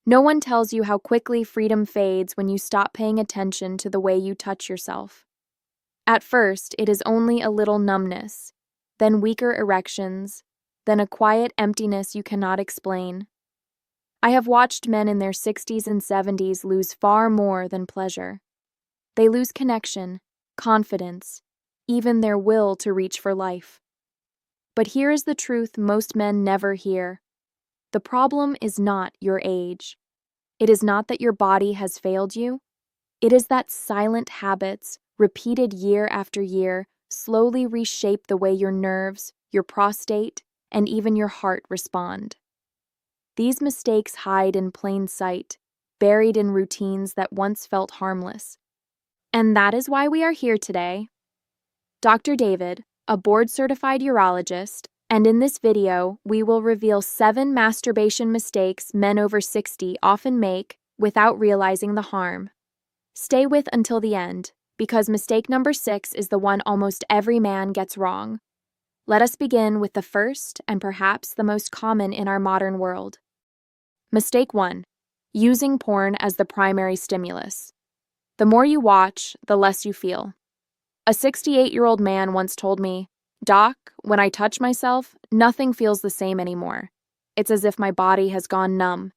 No one tells you how quickly freedom fades when you stop paying attention to the way you touch yourself. At first, it is only a little numbness, then weaker erections, then a quiet emptiness you cannot explain. I have watched men in their 60s and 70s lose far more than pleasure. They lose connection, confidence, even their will to reach for life. But here is the truth most men never hear. The problem is not your age. It is not that your body has failed you. It is that silent habits, repeated year after year, slowly reshape the way your nerves, your prostate, and even your heart respond. These mistakes hide in plain sight, buried in routines that once felt harmless. And that is why we are here today. Dr. David, a board-certified urologist, and in this video, we will reveal 7 masturbation mistakes men over 60 often make without realizing the harm. Stay with until the end, because mistake number 6 is the one almost every man gets wrong. Let us begin with the first and perhaps the most common in our modern world. Mistake 1. Using porn as the primary stimulus. The more you watch, the less you feel. A 68-year-old man once told me, "Doc, when I touch myself, nothing feels the same anymore. It's as if my body has gone numb."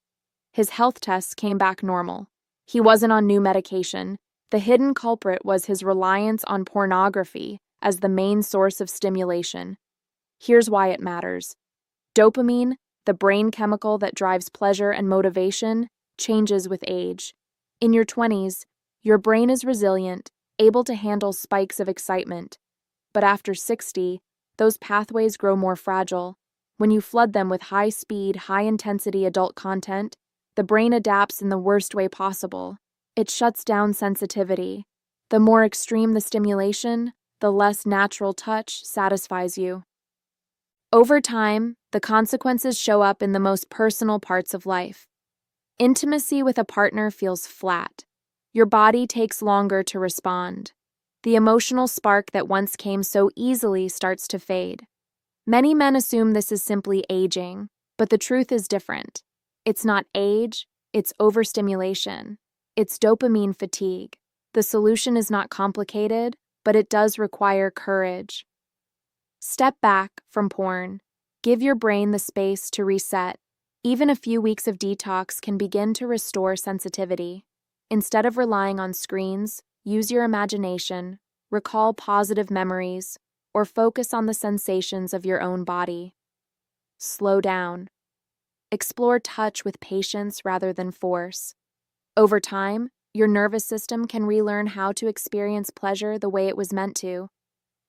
His health tests came back normal. He wasn't on new medication. The hidden culprit was his reliance on pornography as the main source of stimulation. Here's why it matters. Dopamine, the brain chemical that drives pleasure and motivation, changes with age. In your 20s, your brain is resilient, able to handle spikes of excitement. But after 60, those pathways grow more fragile. When you flood them with high-speed, high-intensity adult content, the brain adapts in the worst way possible. It shuts down sensitivity. The more extreme the stimulation, the less natural touch satisfies you. Over time, the consequences show up in the most personal parts of life. Intimacy with a partner feels flat. Your body takes longer to respond. The emotional spark that once came so easily starts to fade. Many men assume this is simply aging, but the truth is different. It's not age, it's overstimulation. It's dopamine fatigue. The solution is not complicated, but it does require courage. Step back from porn. Give your brain the space to reset. Even a few weeks of detox can begin to restore sensitivity. Instead of relying on screens, use your imagination, recall positive memories, or focus on the sensations of your own body. Slow down. Explore touch with patience rather than force. Over time, your nervous system can relearn how to experience pleasure the way it was meant to.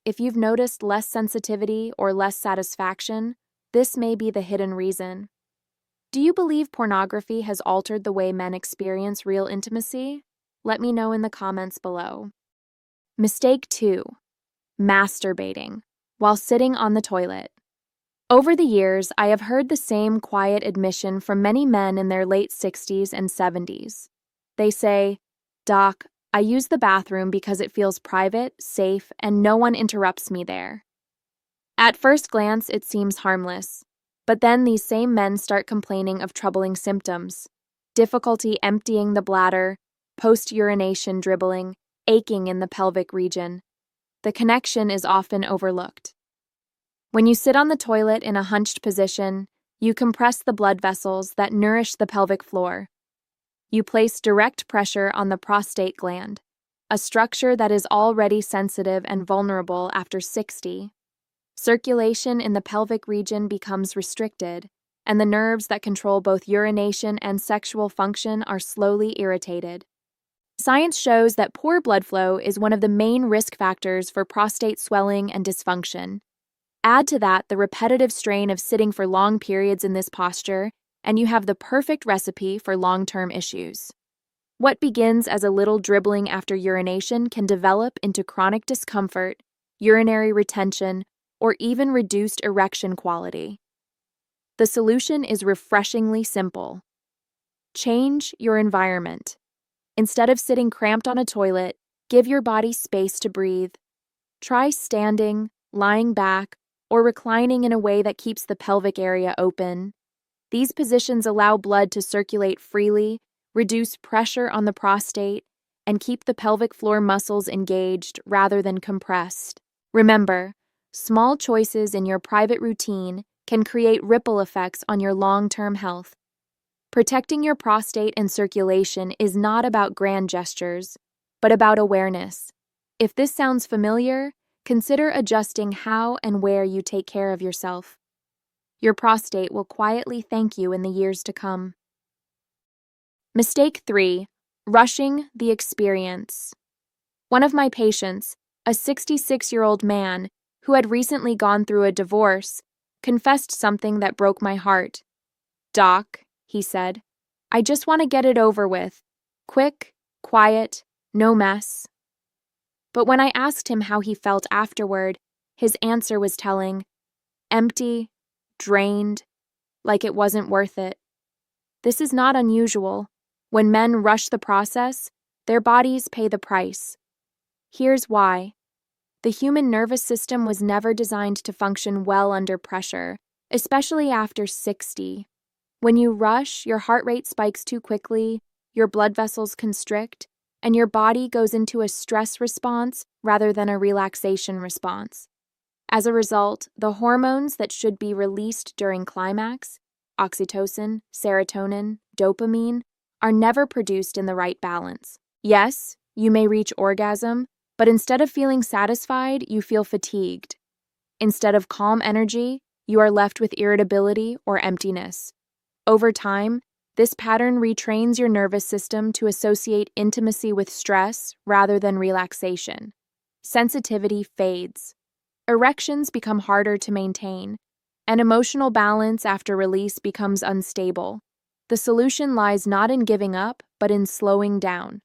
If you've noticed less sensitivity or less satisfaction, this may be the hidden reason. Do you believe pornography has altered the way men experience real intimacy? Let me know in the comments below. Mistake 2. Masturbating while sitting on the toilet. Over the years, I have heard the same quiet admission from many men in their late 60s and 70s. They say, "Doc, I use the bathroom because it feels private, safe, and no one interrupts me there." At first glance, it seems harmless. But then these same men start complaining of troubling symptoms: difficulty emptying the bladder, post-urination dribbling, aching in the pelvic region. The connection is often overlooked. When you sit on the toilet in a hunched position, you compress the blood vessels that nourish the pelvic floor. You place direct pressure on the prostate gland, a structure that is already sensitive and vulnerable after 60. Circulation in the pelvic region becomes restricted, and the nerves that control both urination and sexual function are slowly irritated. Science shows that poor blood flow is one of the main risk factors for prostate swelling and dysfunction. Add to that the repetitive strain of sitting for long periods in this posture, and you have the perfect recipe for long-term issues. What begins as a little dribbling after urination can develop into chronic discomfort, urinary retention, or even reduced erection quality. The solution is refreshingly simple. Change your environment. Instead of sitting cramped on a toilet, give your body space to breathe. Try standing, lying back, or reclining in a way that keeps the pelvic area open. These positions allow blood to circulate freely, reduce pressure on the prostate, and keep the pelvic floor muscles engaged rather than compressed. Remember, small choices in your private routine can create ripple effects on your long-term health. Protecting your prostate and circulation is not about grand gestures, but about awareness. If this sounds familiar, consider adjusting how and where you take care of yourself. Your prostate will quietly thank you in the years to come. Mistake 3. Rushing the experience. One of my patients, a 66-year-old man who had recently gone through a divorce, confessed something that broke my heart. "Doc," he said, "I just want to get it over with. Quick, quiet, no mess." But when I asked him how he felt afterward, his answer was telling: empty, drained, like it wasn't worth it. This is not unusual. When men rush the process, their bodies pay the price. Here's why. The human nervous system was never designed to function well under pressure, especially after 60. When you rush, your heart rate spikes too quickly, your blood vessels constrict, and your body goes into a stress response rather than a relaxation response. As a result, the hormones that should be released during climax, oxytocin, serotonin, dopamine, are never produced in the right balance. Yes, you may reach orgasm, but instead of feeling satisfied, you feel fatigued. Instead of calm energy, you are left with irritability or emptiness. Over time, this pattern retrains your nervous system to associate intimacy with stress rather than relaxation. Sensitivity fades. Erections become harder to maintain, and emotional balance after release becomes unstable. The solution lies not in giving up, but in slowing down.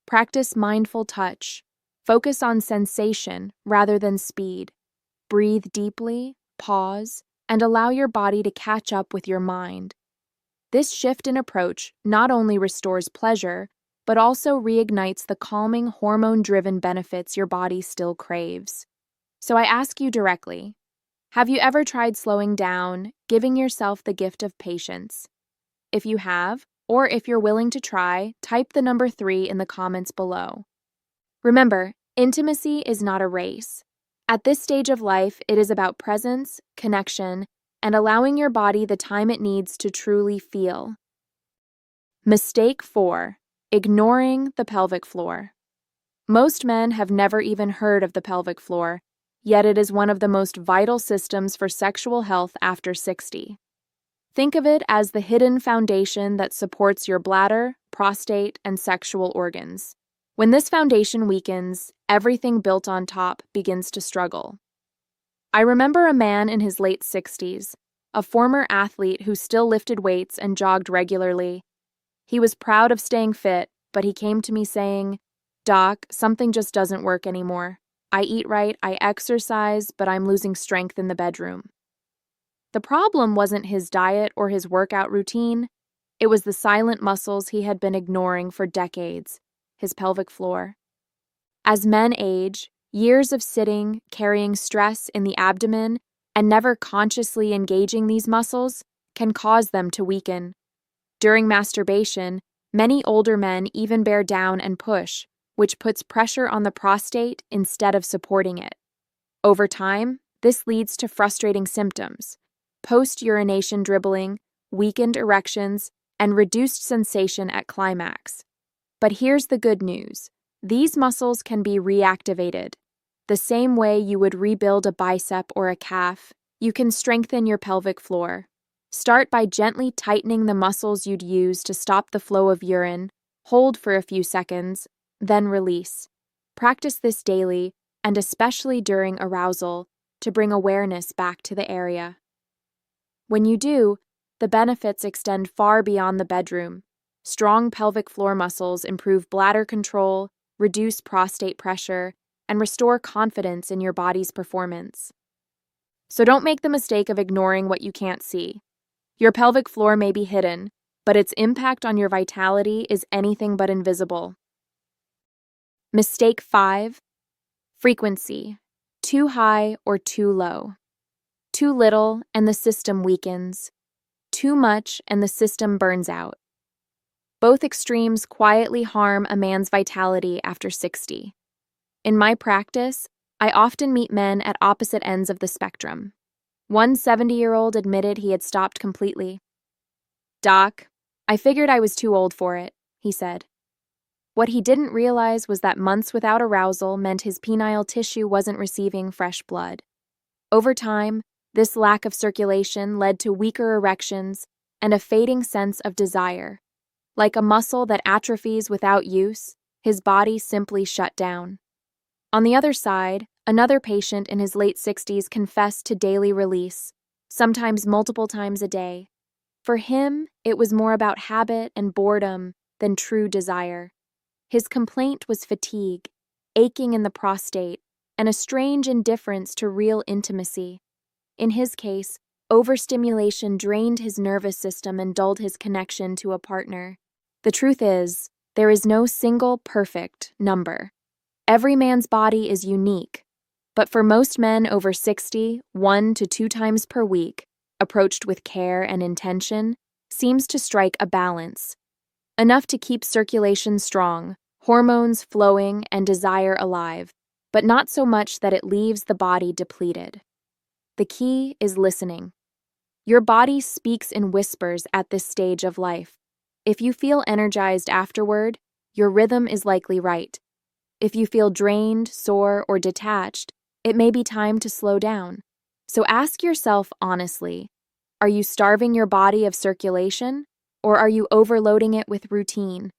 Practice mindful touch. Focus on sensation rather than speed. Breathe deeply, pause, and allow your body to catch up with your mind. This shift in approach not only restores pleasure, but also reignites the calming, hormone-driven benefits your body still craves. So I ask you directly, have you ever tried slowing down, giving yourself the gift of patience? If you have, or if you're willing to try, type the number 3 in the comments below. Remember, intimacy is not a race. At this stage of life, it is about presence, connection, and allowing your body the time it needs to truly feel. Mistake 4. Ignoring the pelvic floor. Most men have never even heard of the pelvic floor, yet it is one of the most vital systems for sexual health after 60. Think of it as the hidden foundation that supports your bladder, prostate, and sexual organs. When this foundation weakens, everything built on top begins to struggle. I remember a man in his late 60s, a former athlete who still lifted weights and jogged regularly. He was proud of staying fit, but he came to me saying, "Doc, something just doesn't work anymore. I eat right, I exercise, but I'm losing strength in the bedroom." The problem wasn't his diet or his workout routine. It was the silent muscles he had been ignoring for decades, his pelvic floor. As men age, years of sitting, carrying stress in the abdomen, and never consciously engaging these muscles can cause them to weaken. During masturbation, many older men even bear down and push, which puts pressure on the prostate instead of supporting it. Over time, this leads to frustrating symptoms: post-urination dribbling, weakened erections, and reduced sensation at climax. But here's the good news. These muscles can be reactivated. The same way you would rebuild a bicep or a calf, you can strengthen your pelvic floor. Start by gently tightening the muscles you'd use to stop the flow of urine, hold for a few seconds, then release. Practice this daily, and especially during arousal, to bring awareness back to the area. When you do, the benefits extend far beyond the bedroom. Strong pelvic floor muscles improve bladder control, reduce prostate pressure, and restore confidence in your body's performance. So don't make the mistake of ignoring what you can't see. Your pelvic floor may be hidden, but its impact on your vitality is anything but invisible. Mistake 5. Frequency. Too high or too low. Too little and the system weakens. Too much and the system burns out. Both extremes quietly harm a man's vitality after 60. In my practice, I often meet men at opposite ends of the spectrum. One 70-year-old admitted he had stopped completely. "Doc, I figured I was too old for it," he said. What he didn't realize was that months without arousal meant his penile tissue wasn't receiving fresh blood. Over time, this lack of circulation led to weaker erections and a fading sense of desire. Like a muscle that atrophies without use, his body simply shut down. On the other side, another patient in his late 60s confessed to daily release, sometimes multiple times a day. For him, it was more about habit and boredom than true desire. His complaint was fatigue, aching in the prostate, and a strange indifference to real intimacy. In his case, overstimulation drained his nervous system and dulled his connection to a partner. The truth is, there is no single perfect number. Every man's body is unique, but for most men over 60, 1 to 2 times per week, approached with care and intention, seems to strike a balance. Enough to keep circulation strong, hormones flowing, and desire alive, but not so much that it leaves the body depleted. The key is listening. Your body speaks in whispers at this stage of life. If you feel energized afterward, your rhythm is likely right. If you feel drained, sore, or detached, it may be time to slow down. So ask yourself honestly, are you starving your body of circulation, or are you overloading it with routine?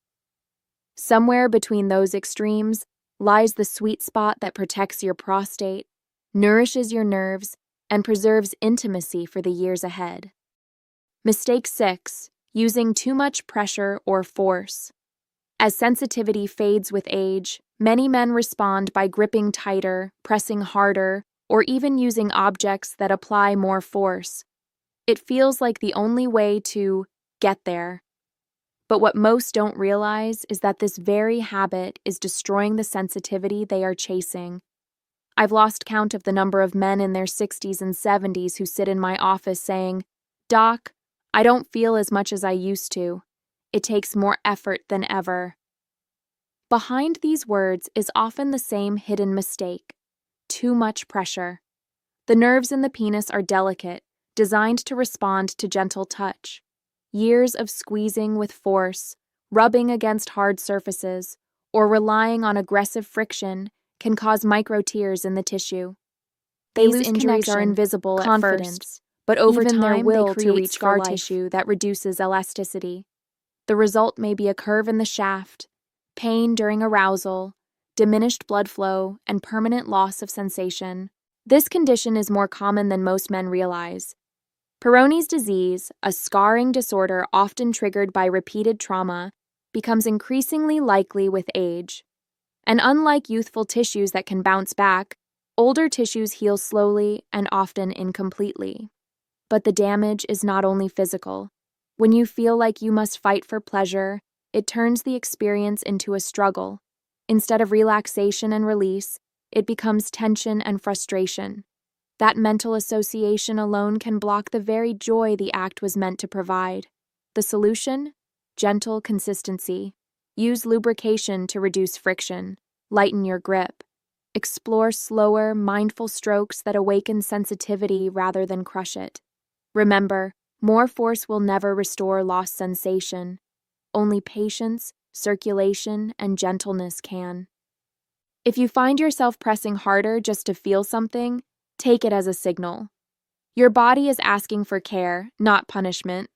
Somewhere between those extremes lies the sweet spot that protects your prostate, nourishes your nerves, and preserves intimacy for the years ahead. Mistake 6. Using too much pressure or force. As sensitivity fades with age, many men respond by gripping tighter, pressing harder, or even using objects that apply more force. It feels like the only way to get there. But what most don't realize is that this very habit is destroying the sensitivity they are chasing. I've lost count of the number of men in their 60s and 70s who sit in my office saying, "Doc, I don't feel as much as I used to. It takes more effort than ever." Behind these words is often the same hidden mistake: too much pressure. The nerves in the penis are delicate, designed to respond to gentle touch. Years of squeezing with force, rubbing against hard surfaces, or relying on aggressive friction can cause micro-tears in the tissue. These injuries are invisible at first, but over time they create scar tissue that reduces elasticity. The result may be a curve in the shaft, pain during arousal, diminished blood flow, and permanent loss of sensation. This condition is more common than most men realize. Peyronie's disease, a scarring disorder often triggered by repeated trauma, becomes increasingly likely with age. And unlike youthful tissues that can bounce back, older tissues heal slowly and often incompletely. But the damage is not only physical. When you feel like you must fight for pleasure, it turns the experience into a struggle. Instead of relaxation and release, it becomes tension and frustration. That mental association alone can block the very joy the act was meant to provide. The solution? Gentle consistency. Use lubrication to reduce friction. Lighten your grip. Explore slower, mindful strokes that awaken sensitivity rather than crush it. Remember, more force will never restore lost sensation. Only patience, circulation, and gentleness can. If you find yourself pressing harder just to feel something, take it as a signal. Your body is asking for care, not punishment.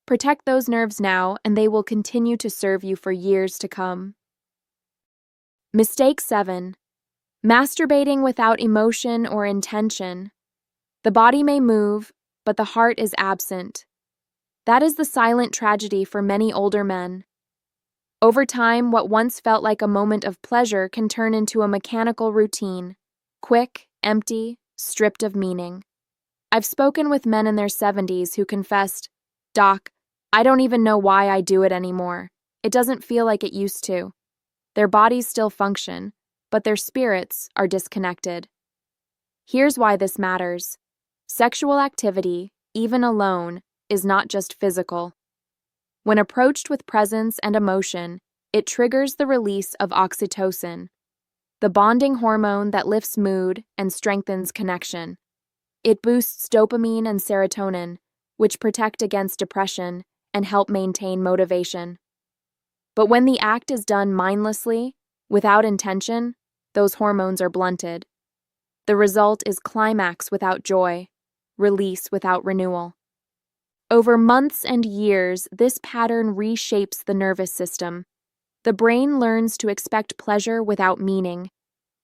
Protect those nerves now, and they will continue to serve you for years to come. Mistake 7. Masturbating without emotion or intention. The body may move, but the heart is absent. That is the silent tragedy for many older men. Over time, what once felt like a moment of pleasure can turn into a mechanical routine, quick, empty, stripped of meaning. I've spoken with men in their 70s who confessed, "Doc, I don't even know why I do it anymore. It doesn't feel like it used to." Their bodies still function, but their spirits are disconnected. Here's why this matters. Sexual activity, even alone, is not just physical. When approached with presence and emotion, it triggers the release of oxytocin, the bonding hormone that lifts mood and strengthens connection. It boosts dopamine and serotonin, which protect against depression and help maintain motivation. But when the act is done mindlessly, without intention, those hormones are blunted. The result is climax without joy, release without renewal. Over months and years, this pattern reshapes the nervous system. The brain learns to expect pleasure without meaning.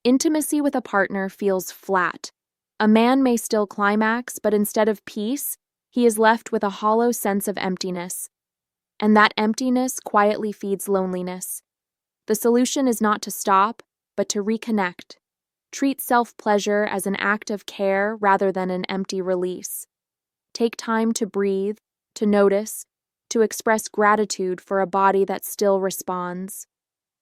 Intimacy with a partner feels flat. A man may still climax, but instead of peace, he is left with a hollow sense of emptiness. And that emptiness quietly feeds loneliness. The solution is not to stop, but to reconnect. Treat self-pleasure as an act of care rather than an empty release. Take time to breathe, to notice, to express gratitude for a body that still responds.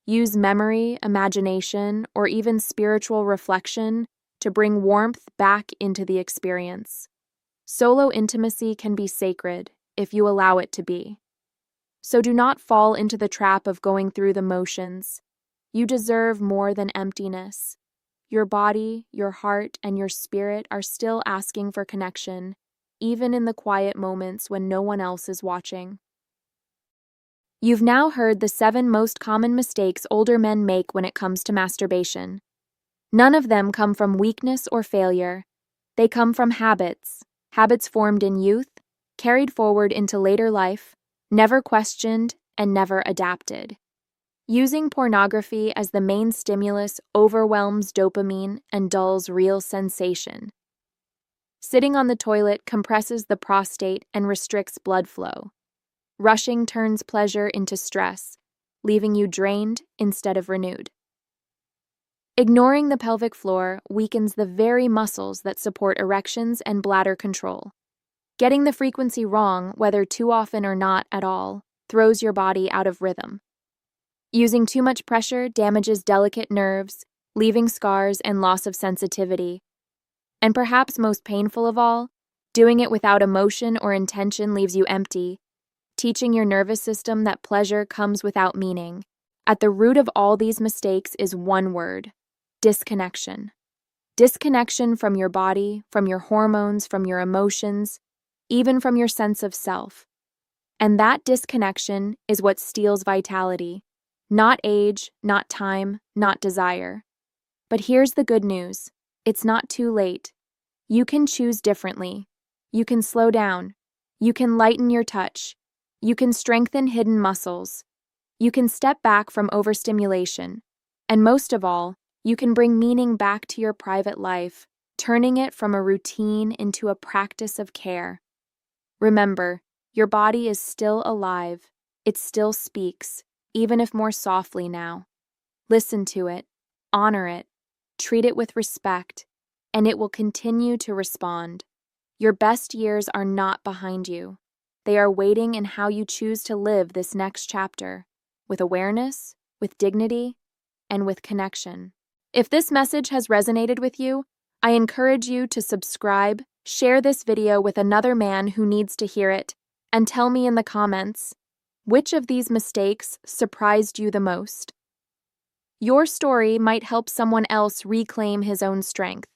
Use memory, imagination, or even spiritual reflection to bring warmth back into the experience. Solo intimacy can be sacred if you allow it to be. So do not fall into the trap of going through the motions. You deserve more than emptiness. Your body, your heart, and your spirit are still asking for connection, even in the quiet moments when no one else is watching. You've now heard the 7 most common mistakes older men make when it comes to masturbation. None of them come from weakness or failure. They come from habits formed in youth, carried forward into later life, never questioned, and never adapted. Using pornography as the main stimulus overwhelms dopamine and dulls real sensation. Sitting on the toilet compresses the prostate and restricts blood flow. Rushing turns pleasure into stress, leaving you drained instead of renewed. Ignoring the pelvic floor weakens the very muscles that support erections and bladder control. Getting the frequency wrong, whether too often or not at all, throws your body out of rhythm. Using too much pressure damages delicate nerves, leaving scars and loss of sensitivity. And perhaps most painful of all, doing it without emotion or intention leaves you empty, teaching your nervous system that pleasure comes without meaning. At the root of all these mistakes is one word: disconnection. Disconnection from your body, from your hormones, from your emotions, even from your sense of self. And that disconnection is what steals vitality. Not age, not time, not desire. But here's the good news. It's not too late. You can choose differently. You can slow down. You can lighten your touch. You can strengthen hidden muscles. You can step back from overstimulation. And most of all, you can bring meaning back to your private life, turning it from a routine into a practice of care. Remember, your body is still alive. It still speaks, even if more softly now. Listen to it, honor it, treat it with respect, and it will continue to respond. Your best years are not behind you. They are waiting in how you choose to live this next chapter, with awareness, with dignity, and with connection. If this message has resonated with you, I encourage you to subscribe, share this video with another man who needs to hear it, and tell me in the comments, which of these mistakes surprised you the most? Your story might help someone else reclaim his own strength.